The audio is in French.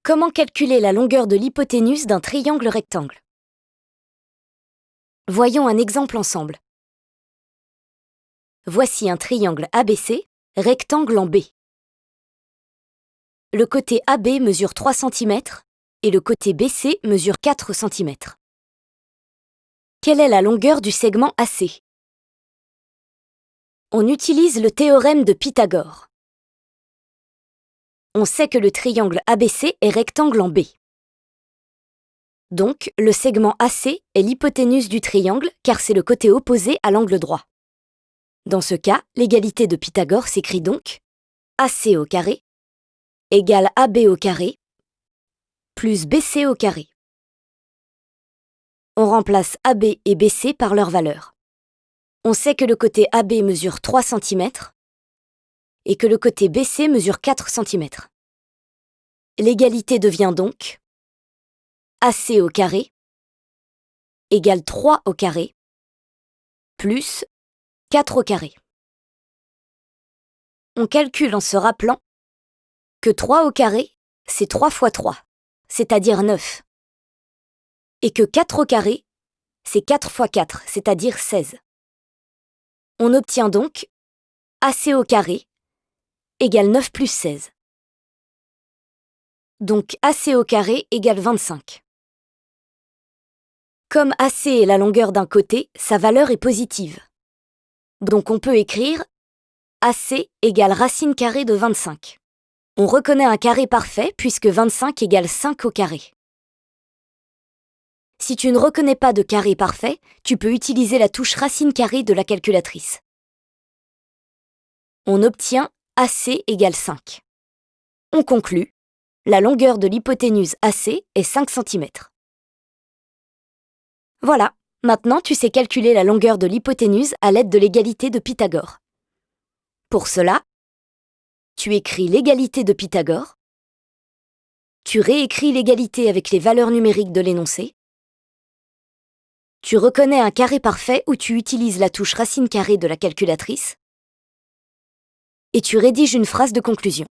Comment calculer la longueur de l'hypoténuse d'un triangle rectangle? Voyons un exemple ensemble. Voici un triangle ABC, rectangle en B. Le côté AB mesure 3 cm et le côté BC mesure 4 cm. Quelle est la longueur du segment AC? On utilise le théorème de Pythagore. On sait que le triangle ABC est rectangle en B. Donc, le segment AC est l'hypoténuse du triangle car c'est le côté opposé à l'angle droit. Dans ce cas, l'égalité de Pythagore s'écrit donc AC au carré égale AB au carré plus BC au carré. On remplace AB et BC par leurs valeurs. On sait que le côté AB mesure 3 cm et que le côté BC mesure 4 cm. L'égalité devient donc AC au carré égale 3 au carré plus 4 au carré. On calcule en se rappelant que 3 au carré, c'est 3 fois 3, c'est-à-dire 9. Et que 4 au carré, c'est 4 fois 4, c'est-à-dire 16. On obtient donc AC au carré égale 9 plus 16. Donc AC au carré égale 25. Comme AC est la longueur d'un côté, sa valeur est positive. Donc on peut écrire AC égale racine carrée de 25. On reconnaît un carré parfait puisque 25 égale 5 au carré. Si tu ne reconnais pas de carré parfait, tu peux utiliser la touche racine carrée de la calculatrice. On obtient AC égale 5. On conclut, la longueur de l'hypoténuse AC est 5 cm. Voilà, maintenant tu sais calculer la longueur de l'hypoténuse à l'aide de l'égalité de Pythagore. Pour cela, tu écris l'égalité de Pythagore, tu réécris l'égalité avec les valeurs numériques de l'énoncé, tu reconnais un carré parfait où tu utilises la touche racine carrée de la calculatrice, et tu rédiges une phrase de conclusion.